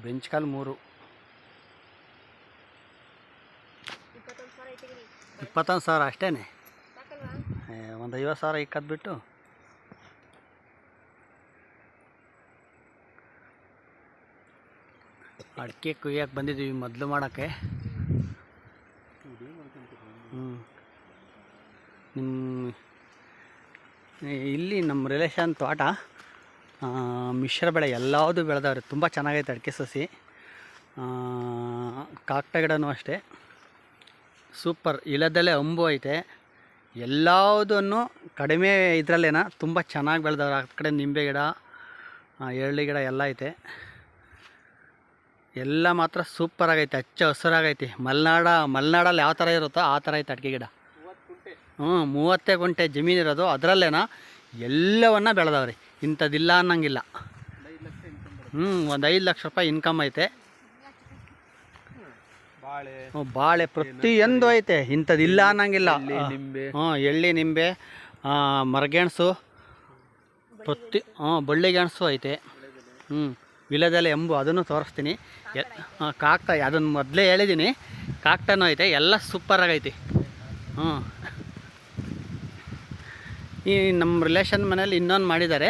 Bench ಕಾಲು 3. 21,000 ಅಷ್ಟೇ. ಒಂದು 50,000 ಇಕ್ಕದ್ಬಿಟ್ಟು ಅಡಿಕೆ ಕುಯ್ಯಕ್ಕೆ ಬಂದಿದ್ದೀವಿ ಮೊದಲು ಮಾಡೋಕ್ಕೆ. ಇಲ್ಲಿ ನಮ್ಮ ರಿಲೇಷನ್ ತೋಟ ಮಿಶ್ರ ಬೆಳೆ ಎಲ್ಲದೂ ಬೆಳೆದವ್ರೆ. ತುಂಬ ಚೆನ್ನಾಗೈತೆ ಅಡಿಕೆ ಸಸಿ. ಕಾಕ್ಟ ಗಿಡನೂ ಅಷ್ಟೇ ಸೂಪರ್. ಇಲ್ಲದಲ್ಲೇ ಅಂಬು ಐತೆ. ಎಲ್ಲದನ್ನು ಕಡಿಮೆ ಇದರಲ್ಲೇನ ತುಂಬ ಚೆನ್ನಾಗಿ ಬೆಳೆದವ್ರೆ. ಆ ಕಡೆ ನಿಂಬೆ ಗಿಡ, ಎಳ್ಳಿ ಗಿಡ ಎಲ್ಲ ಐತೆ. ಎಲ್ಲ ಮಾತ್ರ ಸೂಪರಾಗೈತೆ, ಹಚ್ಚ ಹಸಿರಾಗೈತಿ. ಮಲೆನಾಡಲ್ಲಿ ಯಾವ ಥರ ಇರುತ್ತೋ ಆ ಥರ ಐತೆ ಅಡಿಕೆ ಗಿಡ. 30 ಗುಂಟೆ ಜಮೀನಿರೋದು, ಅದರಲ್ಲೇನ ಎಲ್ಲವನ್ನ ಬೆಳೆದವ್ರಿ. ಇಂಥದ್ದಿಲ್ಲ ಅನ್ನಂಗಿಲ್ಲ. ಒಂದು 5 ಲಕ್ಷ ರೂಪಾಯಿ ಇನ್ಕಮ್ ಐತೆ. ಬಾಳೆ ಪ್ರತಿಯೊಂದು ಐತೆ, ಇಂಥದ್ದಿಲ್ಲ ಅನ್ನಂಗಿಲ್ಲ. ಎಳ್ಳಿ, ನಿಂಬೆ, ಮರಗೆಣಸು, ಬಳ್ಳಿಗೆಣಸು ಐತೆ. ವಿಲದಲ್ಲಿ ಎಂಬು ಅದನ್ನು ತೋರಿಸ್ತೀನಿ. ಕಾಕ್ಟ ಅದನ್ನು ಮೊದಲೇ ಹೇಳಿದ್ದೀನಿ, ಕಾಕ್ಟನೂ ಐತೆ. ಎಲ್ಲ ಸೂಪರಾಗೈತಿ. ಈ ನಮ್ಮ ರಿಲೇಷನ್ ಮನೇಲಿ ಇನ್ನೊಂದು ಮಾಡಿದ್ದಾರೆ.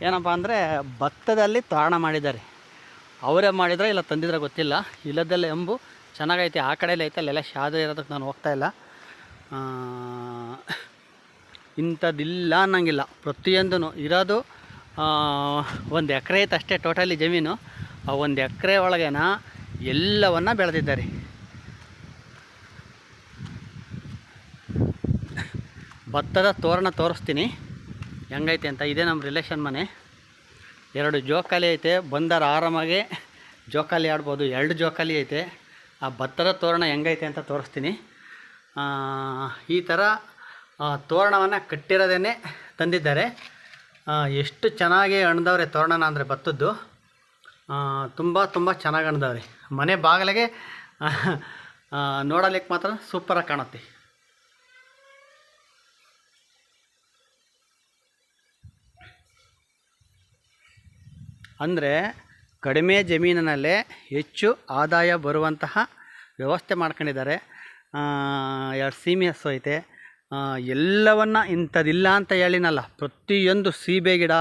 ಏನಪ್ಪ ಅಂದರೆ ಭತ್ತದಲ್ಲಿ ತೋರಣ ಮಾಡಿದ್ದಾರೆ. ಅವರೇ ಮಾಡಿದ್ರೆ ಇಲ್ಲ ತಂದಿದ್ರೆ ಗೊತ್ತಿಲ್ಲ. ಇಲ್ಲದಲ್ಲೇ ಎಂಬು ಚೆನ್ನಾಗೈತೆ. ಆ ಕಡೆಯಲ್ಲಿ ಐತೆ, ಅಲ್ಲೆಲ್ಲ ಶಾದ ಇರೋದಕ್ಕೆ ನಾನು ಹೋಗ್ತಾಯಿಲ್ಲ. ಇಂಥದ್ದಿಲ್ಲ ಅನ್ನಂಗಿಲ್ಲ. ಪ್ರತಿಯೊಂದೂ ಇರೋದು 1 ಎಕರೆ ಐತೆ ಅಷ್ಟೇ ಟೋಟಲಿ ಜಮೀನು. ಆ 1 ಎಕರೆ ಒಳಗೇನ ಎಲ್ಲವನ್ನ ಬೆಳೆದಿದ್ದಾರೆ. ಭತ್ತದ ತೋರಣ ತೋರಿಸ್ತೀನಿ ಹೆಂಗೈತೆ ಅಂತ. ಇದೇ ನಮ್ಮ ರಿಲೇಷನ್ ಮನೆ. 2 ಜೋಕಾಲಿ ಐತೆ. ಬಂದರೆ ಆರಾಮಾಗಿ ಜೋಕಾಲಿ ಆಡ್ಬೋದು. 2 ಜೋಕಾಲಿ ಐತೆ. ಆ ಭತ್ತದ ತೋರಣ ಹೆಂಗೈತೆ ಅಂತ ತೋರಿಸ್ತೀನಿ. ಈ ಥರ ತೋರಣವನ್ನು ಕಟ್ಟಿರೋದೇ ತಂದಿದ್ದಾರೆ. ಎಷ್ಟು ಚೆನ್ನಾಗಿ ಅಣ್ದವ್ರೆ ತೋರಣನ ಅಂದರೆ ಭತ್ತದ್ದು. ತುಂಬ ಚೆನ್ನಾಗಿ ಅಣ್ದವ್ರೆ. ಮನೆ ಬಾಗಿಲಿಗೆ ನೋಡಲಿಕ್ಕೆ ಮಾತ್ರ ಸೂಪರಾಗಿ ಕಾಣುತ್ತೆ. ಅಂದರೆ ಕಡಿಮೆ ಜಮೀನಿನಲ್ಲೇ ಹೆಚ್ಚು ಆದಾಯ ಬರುವಂತಹ ವ್ಯವಸ್ಥೆ ಮಾಡ್ಕೊಂಡಿದ್ದಾರೆ. 2 ಸೀಮೆ ಹಸು ಐತೆ. ಎಲ್ಲವನ್ನ ಇಂಥದ್ದಿಲ್ಲ ಅಂತ ಹೇಳಿನಲ್ಲ, ಪ್ರತಿಯೊಂದು ಸೀಬೆ ಗಿಡ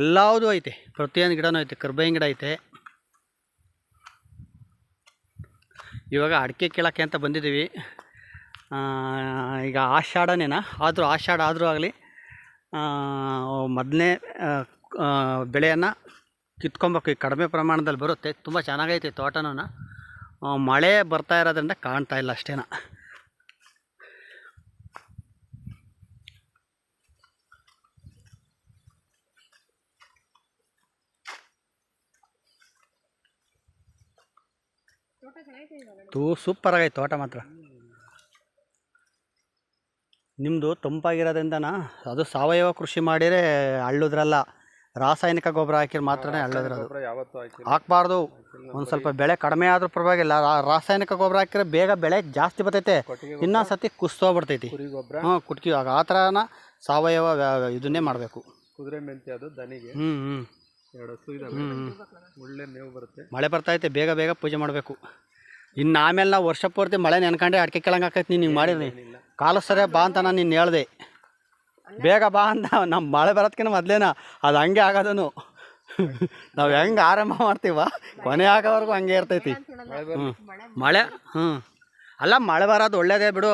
ಎಲ್ಲದೂ ಐತೆ. ಪ್ರತಿಯೊಂದು ಗಿಡನೂ ಐತೆ. ಕರ್ಬೇವಿನ ಗಿಡ ಐತೆ. ಇವಾಗ ಅಡಿಕೆ ಕೀಳಕ್ಕೆ ಅಂತ ಬಂದಿದ್ದೀವಿ. ಈಗ ಆಷಾಢನೇನ ಆದರೂ ಆಗಲಿ ಮೊದಲನೇ ಬೆಳೆಯನ್ನು ಕಿತ್ಕೊಬೇಕು. ಕಡಿಮೆ ಪ್ರಮಾಣದಲ್ಲಿ ಬರುತ್ತೆ. ತುಂಬ ಚೆನ್ನಾಗೈತೆ ತೋಟನೂ. ಮಳೆ ಬರ್ತಾ ಇರೋದ್ರಿಂದ ಕಾಣ್ತಾ ಇಲ್ಲ ಅಷ್ಟೇನ. ಸೂಪರಾಗೈತೆ ತೋಟ ಮಾತ್ರ. ನಿಮ್ಮದು ತಂಪಾಗಿರೋದ್ರಿಂದನಾ ಅದು ಸಾವಯವ ಕೃಷಿ ಮಾಡಿದರೆ ಹಳ್ಳುದ್ರಲ್ಲ. ರಾಸಾಯನಿಕ ಗೊಬ್ಬರ ಹಾಕಿದ್ರೆ ಮಾತ್ರನೇ ಹಳ್ಳೋದಿರೋದು. ಹಾಕ್ಬಾರ್ದು. ಒಂದು ಸ್ವಲ್ಪ ಬೆಳೆ ಕಡಿಮೆ ಆದರೂ ಪರವಾಗಿಲ್ಲ. ರಾಸಾಯನಿಕ ಗೊಬ್ಬರ ಹಾಕಿದ್ರೆ ಬೇಗ ಬೆಳೆ ಜಾಸ್ತಿ ಬರ್ತೈತೆ, ಇನ್ನೊಂದು ಸತಿ ಕುಸ್ತೋಗ್ಬಿಡ್ತೈತಿ. ಕುಟ್ಕಿ ಆ ಥರನ ಸಾವಯವ ಇದನ್ನೇ ಮಾಡಬೇಕು. ಕುದುರೆ ಮೆಂತ್ಯ ಅದು ದನಿಗೆ. ಒಳ್ಳೆ ಮೇವು ಬರುತ್ತೆ. ಮಳೆ ಬರ್ತೈತೆ, ಬೇಗ ಪೂಜೆ ಮಾಡಬೇಕು. ಇನ್ನು ಆಮೇಲೆ ನಾವು ವರ್ಷ ಪೂರ್ತಿ ಮಳೆ ನೆನ್ಕೊಂಡೆ ಅಡಿಕೆ ಕೆಳಂಗೆ ಹಾಕೈತಿ. ನೀನು ಹಿಂಗೆ ಮಾಡಿರಿ ಕಾಲು ಸರಿ ಬಾ ಅಂತ ನಾನು ನಿನ್ನ ಹೇಳ್ದೆ. ಬೇಗ ಬಾ ಅಂತ. ನಮ್ಮ ಮಳೆ ಬರೋದಕ್ಕಿಂತ ಮೊದಲೇನ ಅದು ಹಂಗೆ ಆಗೋದನು. ನಾವು ಹೆಂಗೆ ಆರಂಭ ಮಾಡ್ತೀವ ಕೊನೆ ಆಗೋವರೆಗೂ ಹಂಗೆ ಇರ್ತೈತಿ. ಮಳೆ ಅಲ್ಲ, ಮಳೆ ಬರೋದು ಒಳ್ಳೇದೇ ಬಿಡು.